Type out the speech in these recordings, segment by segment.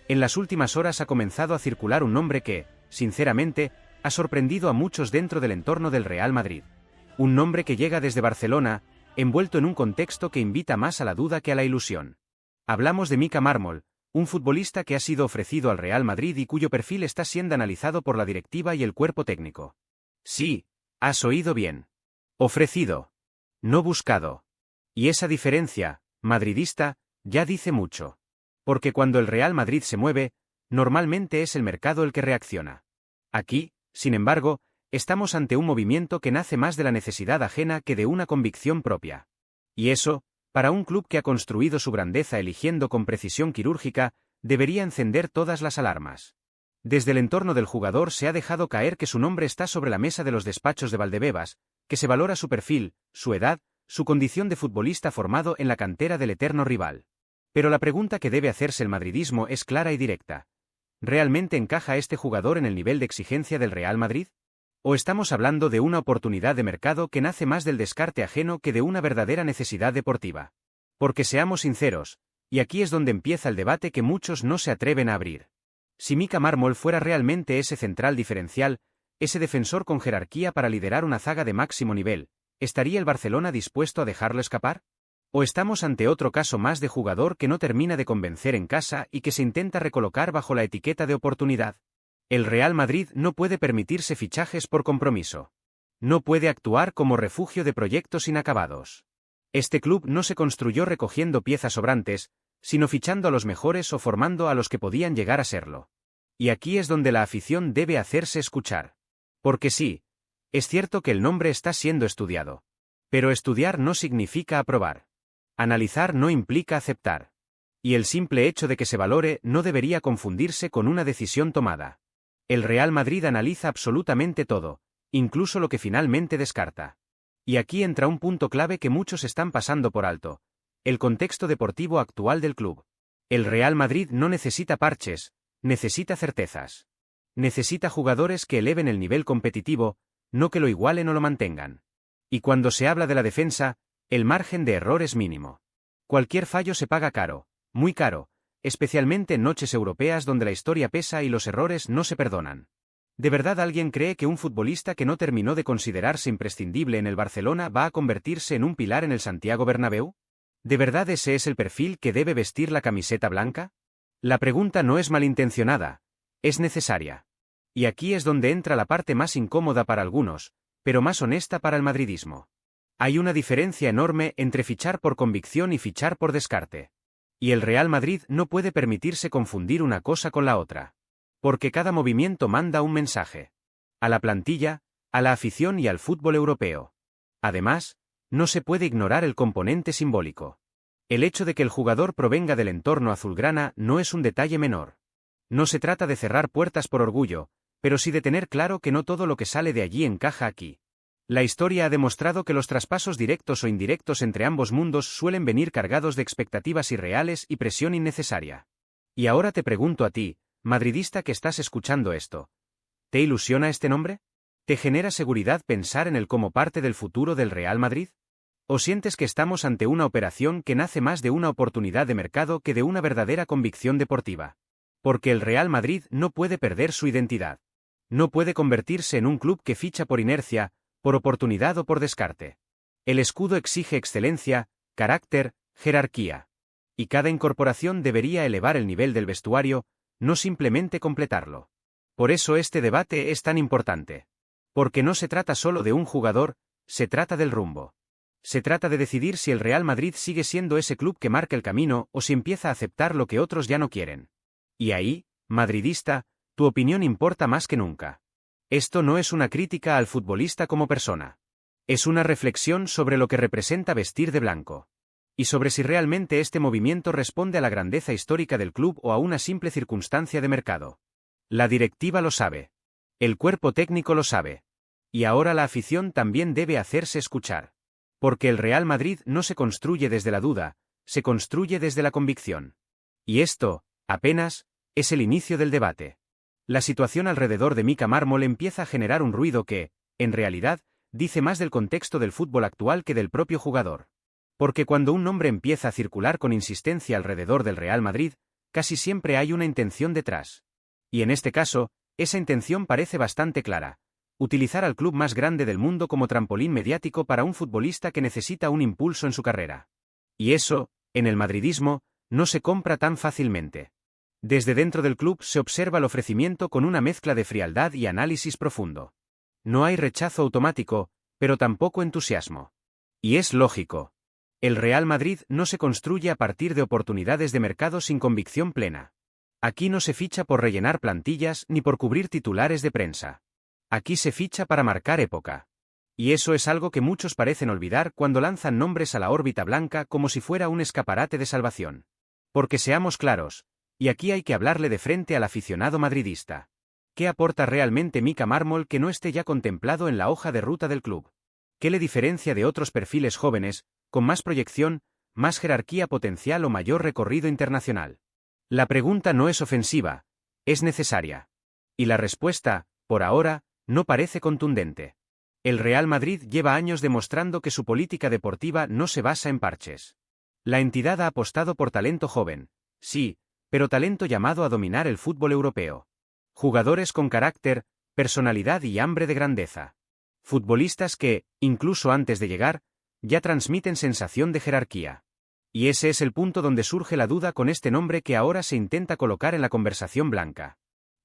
En las últimas horas ha comenzado a circular un nombre que, sinceramente, ha sorprendido a muchos dentro del entorno del Real Madrid. Un nombre que llega desde Barcelona, envuelto en un contexto que invita más a la duda que a la ilusión. Hablamos de Mika Marmol, un futbolista que ha sido ofrecido al Real Madrid y cuyo perfil está siendo analizado por la directiva y el cuerpo técnico. Sí, has oído bien. Ofrecido. No buscado. Y esa diferencia, madridista, ya dice mucho. Porque cuando el Real Madrid se mueve, normalmente es el mercado el que reacciona. Aquí, sin embargo, estamos ante un movimiento que nace más de la necesidad ajena que de una convicción propia. Y eso, para un club que ha construido su grandeza eligiendo con precisión quirúrgica, debería encender todas las alarmas. Desde el entorno del jugador se ha dejado caer que su nombre está sobre la mesa de los despachos de Valdebebas, que se valora su perfil, su edad, su condición de futbolista formado en la cantera del eterno rival. Pero la pregunta que debe hacerse el madridismo es clara y directa. ¿Realmente encaja este jugador en el nivel de exigencia del Real Madrid? ¿O estamos hablando de una oportunidad de mercado que nace más del descarte ajeno que de una verdadera necesidad deportiva? Porque seamos sinceros, y aquí es donde empieza el debate que muchos no se atreven a abrir. Si Mika Marmol fuera realmente ese central diferencial, ese defensor con jerarquía para liderar una zaga de máximo nivel, ¿estaría el Barcelona dispuesto a dejarlo escapar? ¿O estamos ante otro caso más de jugador que no termina de convencer en casa y que se intenta recolocar bajo la etiqueta de oportunidad? El Real Madrid no puede permitirse fichajes por compromiso. No puede actuar como refugio de proyectos inacabados. Este club no se construyó recogiendo piezas sobrantes, sino fichando a los mejores o formando a los que podían llegar a serlo. Y aquí es donde la afición debe hacerse escuchar. Porque sí, es cierto que el nombre está siendo estudiado. Pero estudiar no significa aprobar. Analizar no implica aceptar. Y el simple hecho de que se valore no debería confundirse con una decisión tomada. El Real Madrid analiza absolutamente todo, incluso lo que finalmente descarta. Y aquí entra un punto clave que muchos están pasando por alto: el contexto deportivo actual del club. El Real Madrid no necesita parches, necesita certezas. Necesita jugadores que eleven el nivel competitivo, no que lo igualen o lo mantengan. Y cuando se habla de la defensa, el margen de error es mínimo. Cualquier fallo se paga caro, muy caro, especialmente en noches europeas donde la historia pesa y los errores no se perdonan. ¿De verdad alguien cree que un futbolista que no terminó de considerarse imprescindible en el Barcelona va a convertirse en un pilar en el Santiago Bernabéu? ¿De verdad ese es el perfil que debe vestir la camiseta blanca? La pregunta no es malintencionada, es necesaria. Y aquí es donde entra la parte más incómoda para algunos, pero más honesta para el madridismo. Hay una diferencia enorme entre fichar por convicción y fichar por descarte. Y el Real Madrid no puede permitirse confundir una cosa con la otra. Porque cada movimiento manda un mensaje. A la plantilla, a la afición y al fútbol europeo. Además, no se puede ignorar el componente simbólico. El hecho de que el jugador provenga del entorno azulgrana no es un detalle menor. No se trata de cerrar puertas por orgullo, pero sí de tener claro que no todo lo que sale de allí encaja aquí. La historia ha demostrado que los traspasos directos o indirectos entre ambos mundos suelen venir cargados de expectativas irreales y presión innecesaria. Y ahora te pregunto a ti, madridista que estás escuchando esto, ¿te ilusiona este nombre? ¿Te genera seguridad pensar en él como parte del futuro del Real Madrid? ¿O sientes que estamos ante una operación que nace más de una oportunidad de mercado que de una verdadera convicción deportiva? Porque el Real Madrid no puede perder su identidad. No puede convertirse en un club que ficha por inercia, por oportunidad o por descarte. El escudo exige excelencia, carácter, jerarquía. Y cada incorporación debería elevar el nivel del vestuario, no simplemente completarlo. Por eso este debate es tan importante. Porque no se trata solo de un jugador, se trata del rumbo. Se trata de decidir si el Real Madrid sigue siendo ese club que marca el camino o si empieza a aceptar lo que otros ya no quieren. Y ahí, madridista, tu opinión importa más que nunca. Esto no es una crítica al futbolista como persona. Es una reflexión sobre lo que representa vestir de blanco. Y sobre si realmente este movimiento responde a la grandeza histórica del club o a una simple circunstancia de mercado. La directiva lo sabe. El cuerpo técnico lo sabe. Y ahora la afición también debe hacerse escuchar. Porque el Real Madrid no se construye desde la duda, se construye desde la convicción. Y esto, apenas, es el inicio del debate. La situación alrededor de Mika Marmol empieza a generar un ruido que, en realidad, dice más del contexto del fútbol actual que del propio jugador. Porque cuando un nombre empieza a circular con insistencia alrededor del Real Madrid, casi siempre hay una intención detrás. Y en este caso, esa intención parece bastante clara: utilizar al club más grande del mundo como trampolín mediático para un futbolista que necesita un impulso en su carrera. Y eso, en el madridismo, no se compra tan fácilmente. Desde dentro del club se observa el ofrecimiento con una mezcla de frialdad y análisis profundo. No hay rechazo automático, pero tampoco entusiasmo. Y es lógico. El Real Madrid no se construye a partir de oportunidades de mercado sin convicción plena. Aquí no se ficha por rellenar plantillas ni por cubrir titulares de prensa. Aquí se ficha para marcar época. Y eso es algo que muchos parecen olvidar cuando lanzan nombres a la órbita blanca como si fuera un escaparate de salvación. Porque seamos claros, y aquí hay que hablarle de frente al aficionado madridista. ¿Qué aporta realmente Mika Mármol que no esté ya contemplado en la hoja de ruta del club? ¿Qué le diferencia de otros perfiles jóvenes, con más proyección, más jerarquía potencial o mayor recorrido internacional? La pregunta no es ofensiva, es necesaria. Y la respuesta, por ahora, no parece contundente. El Real Madrid lleva años demostrando que su política deportiva no se basa en parches. La entidad ha apostado por talento joven, sí, pero talento llamado a dominar el fútbol europeo. Jugadores con carácter, personalidad y hambre de grandeza. Futbolistas que, incluso antes de llegar, ya transmiten sensación de jerarquía. Y ese es el punto donde surge la duda con este nombre que ahora se intenta colocar en la conversación blanca.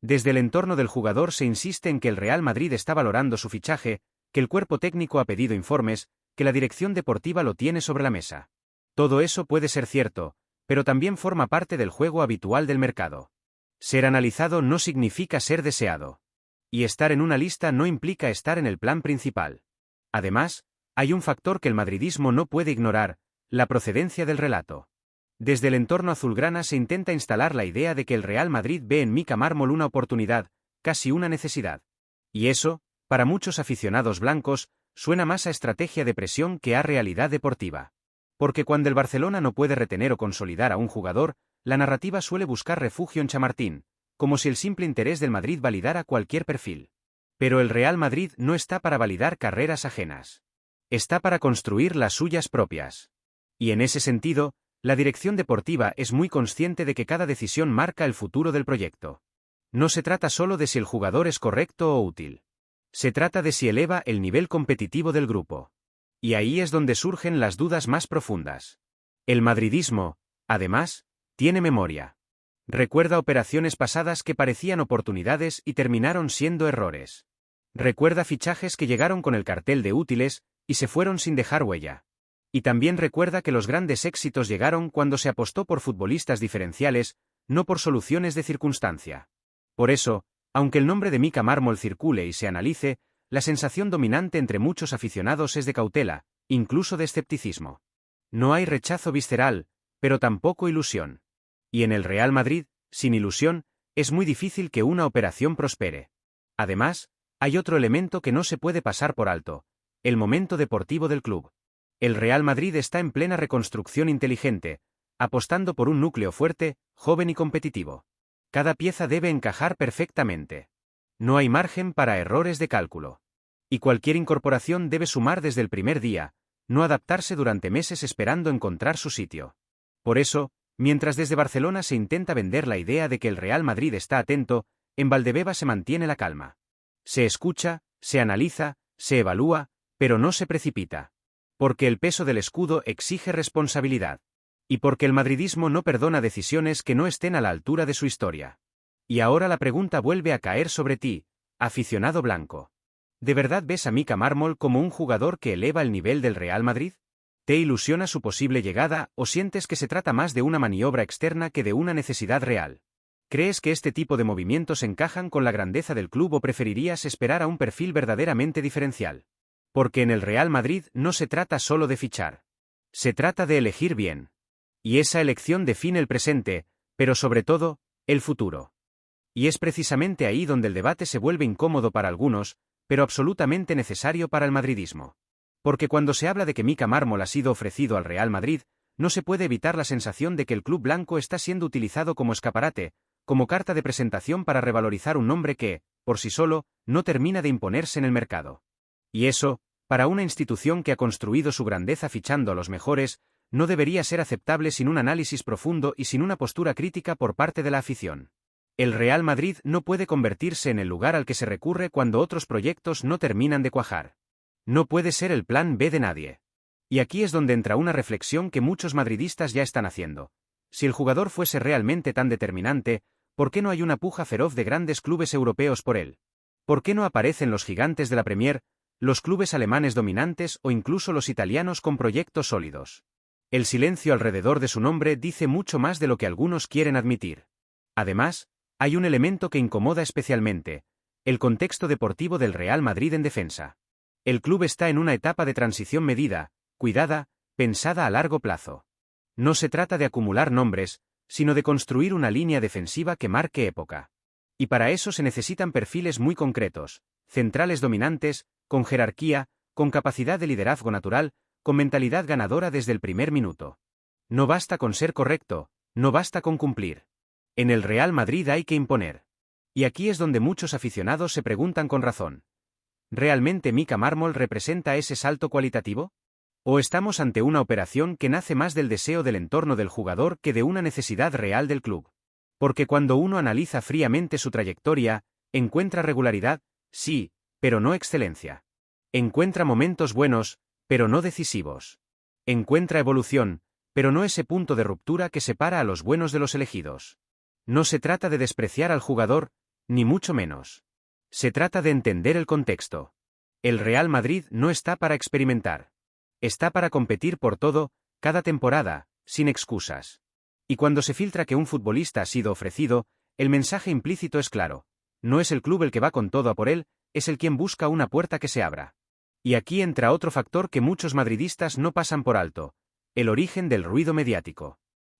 Desde el entorno del jugador se insiste en que el Real Madrid está valorando su fichaje, que el cuerpo técnico ha pedido informes, que la dirección deportiva lo tiene sobre la mesa. Todo eso puede ser cierto, pero también forma parte del juego habitual del mercado. Ser analizado no significa ser deseado. Y estar en una lista no implica estar en el plan principal. Además, hay un factor que el madridismo no puede ignorar: la procedencia del relato. Desde el entorno azulgrana se intenta instalar la idea de que el Real Madrid ve en Mika Mármol una oportunidad, casi una necesidad. Y eso, para muchos aficionados blancos, suena más a estrategia de presión que a realidad deportiva. Porque cuando el Barcelona no puede retener o consolidar a un jugador, la narrativa suele buscar refugio en Chamartín, como si el simple interés del Madrid validara cualquier perfil. Pero el Real Madrid no está para validar carreras ajenas. Está para construir las suyas propias. Y en ese sentido, la dirección deportiva es muy consciente de que cada decisión marca el futuro del proyecto. No se trata solo de si el jugador es correcto o útil. Se trata de si eleva el nivel competitivo del grupo. Y ahí es donde surgen las dudas más profundas. El madridismo, además, tiene memoria. Recuerda operaciones pasadas que parecían oportunidades y terminaron siendo errores. Recuerda fichajes que llegaron con el cartel de útiles y se fueron sin dejar huella. Y también recuerda que los grandes éxitos llegaron cuando se apostó por futbolistas diferenciales, no por soluciones de circunstancia. Por eso, aunque el nombre de Mika Mármol circule y se analice, la sensación dominante entre muchos aficionados es de cautela, incluso de escepticismo. No hay rechazo visceral, pero tampoco ilusión. Y en el Real Madrid, sin ilusión, es muy difícil que una operación prospere. Además, hay otro elemento que no se puede pasar por alto: el momento deportivo del club. El Real Madrid está en plena reconstrucción inteligente, apostando por un núcleo fuerte, joven y competitivo. Cada pieza debe encajar perfectamente. No hay margen para errores de cálculo. Y cualquier incorporación debe sumar desde el primer día, no adaptarse durante meses esperando encontrar su sitio. Por eso, mientras desde Barcelona se intenta vender la idea de que el Real Madrid está atento, en Valdebeba se mantiene la calma. Se escucha, se analiza, se evalúa, pero no se precipita. Porque el peso del escudo exige responsabilidad. Y porque el madridismo no perdona decisiones que no estén a la altura de su historia. Y ahora la pregunta vuelve a caer sobre ti, aficionado blanco. ¿De verdad ves a Mika Mármol como un jugador que eleva el nivel del Real Madrid? ¿Te ilusiona su posible llegada o sientes que se trata más de una maniobra externa que de una necesidad real? ¿Crees que este tipo de movimientos encajan con la grandeza del club o preferirías esperar a un perfil verdaderamente diferencial? Porque en el Real Madrid no se trata solo de fichar. Se trata de elegir bien. Y esa elección define el presente, pero sobre todo, el futuro. Y es precisamente ahí donde el debate se vuelve incómodo para algunos, pero absolutamente necesario para el madridismo. Porque cuando se habla de que Mika Mármol ha sido ofrecido al Real Madrid, no se puede evitar la sensación de que el club blanco está siendo utilizado como escaparate, como carta de presentación para revalorizar un nombre que, por sí solo, no termina de imponerse en el mercado. Y eso, para una institución que ha construido su grandeza fichando a los mejores, no debería ser aceptable sin un análisis profundo y sin una postura crítica por parte de la afición. El Real Madrid no puede convertirse en el lugar al que se recurre cuando otros proyectos no terminan de cuajar. No puede ser el plan B de nadie. Y aquí es donde entra una reflexión que muchos madridistas ya están haciendo. Si el jugador fuese realmente tan determinante, ¿por qué no hay una puja feroz de grandes clubes europeos por él? ¿Por qué no aparecen los gigantes de la Premier, los clubes alemanes dominantes o incluso los italianos con proyectos sólidos? El silencio alrededor de su nombre dice mucho más de lo que algunos quieren admitir. Además, hay un elemento que incomoda especialmente: el contexto deportivo del Real Madrid en defensa. El club está en una etapa de transición medida, cuidada, pensada a largo plazo. No se trata de acumular nombres, sino de construir una línea defensiva que marque época. Y para eso se necesitan perfiles muy concretos, centrales dominantes, con jerarquía, con capacidad de liderazgo natural, con mentalidad ganadora desde el primer minuto. No basta con ser correcto, no basta con cumplir. En el Real Madrid hay que imponer. Y aquí es donde muchos aficionados se preguntan con razón: ¿realmente Mika Mármol representa ese salto cualitativo? ¿O estamos ante una operación que nace más del deseo del entorno del jugador que de una necesidad real del club? Porque cuando uno analiza fríamente su trayectoria, encuentra regularidad, sí, pero no excelencia. Encuentra momentos buenos, pero no decisivos. Encuentra evolución, pero no ese punto de ruptura que separa a los buenos de los elegidos. No se trata de despreciar al jugador, ni mucho menos. Se trata de entender el contexto. El Real Madrid no está para experimentar. Está para competir por todo, cada temporada, sin excusas. Y cuando se filtra que un futbolista ha sido ofrecido, el mensaje implícito es claro: no es el club el que va con todo a por él, es el quien busca una puerta que se abra. Y aquí entra otro factor que muchos madridistas no pasan por alto: el origen del ruido mediático.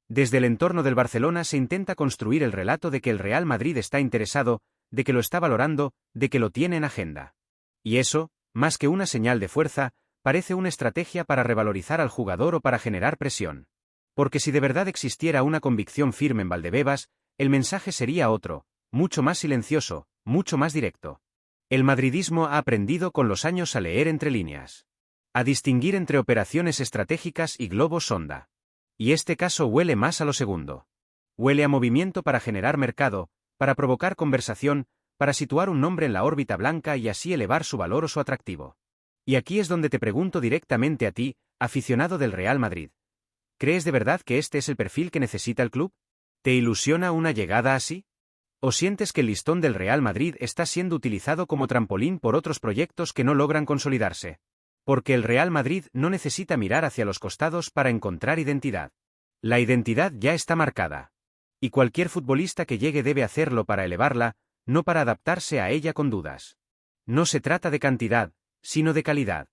Desde el entorno del Barcelona se intenta construir el relato de que el Real Madrid está interesado, de que lo está valorando, de que lo tiene en agenda. Y eso, más que una señal de fuerza, parece una estrategia para revalorizar al jugador o para generar presión. Porque si de verdad existiera una convicción firme en Valdebebas, el mensaje sería otro, mucho más silencioso, mucho más directo. El madridismo ha aprendido con los años a leer entre líneas, a distinguir entre operaciones estratégicas y globos sonda. Y este caso huele más a lo segundo. Huele a movimiento para generar mercado, para provocar conversación, para situar un nombre en la órbita blanca y así elevar su valor o su atractivo. Y aquí es donde te pregunto directamente a ti, aficionado del Real Madrid: ¿crees de verdad que este es el perfil que necesita el club? ¿Te ilusiona una llegada así? ¿O sientes que el listón del Real Madrid está siendo utilizado como trampolín por otros proyectos que no logran consolidarse? Porque el Real Madrid no necesita mirar hacia los costados para encontrar identidad. La identidad ya está marcada. Y cualquier futbolista que llegue debe hacerlo para elevarla, no para adaptarse a ella con dudas. No se trata de cantidad, sino de calidad.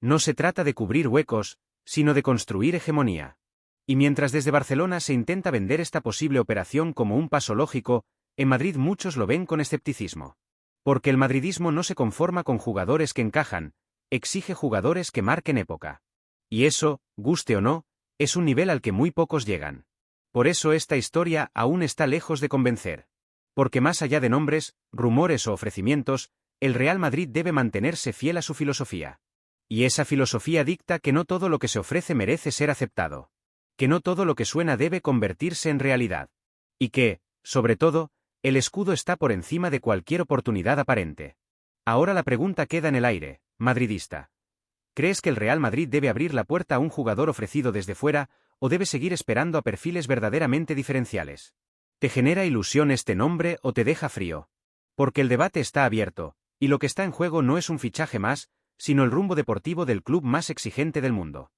No se trata de cubrir huecos, sino de construir hegemonía. Y mientras desde Barcelona se intenta vender esta posible operación como un paso lógico, en Madrid muchos lo ven con escepticismo. Porque el madridismo no se conforma con jugadores que encajan, exige jugadores que marquen época. Y eso, guste o no, es un nivel al que muy pocos llegan. Por eso esta historia aún está lejos de convencer. Porque más allá de nombres, rumores o ofrecimientos, el Real Madrid debe mantenerse fiel a su filosofía. Y esa filosofía dicta que no todo lo que se ofrece merece ser aceptado. Que no todo lo que suena debe convertirse en realidad. Y que, sobre todo, el escudo está por encima de cualquier oportunidad aparente. Ahora la pregunta queda en el aire, madridista. ¿Crees que el Real Madrid debe abrir la puerta a un jugador ofrecido desde fuera, o debe seguir esperando a perfiles verdaderamente diferenciales? ¿Te genera ilusión este nombre o te deja frío? Porque el debate está abierto, y lo que está en juego no es un fichaje más, sino el rumbo deportivo del club más exigente del mundo.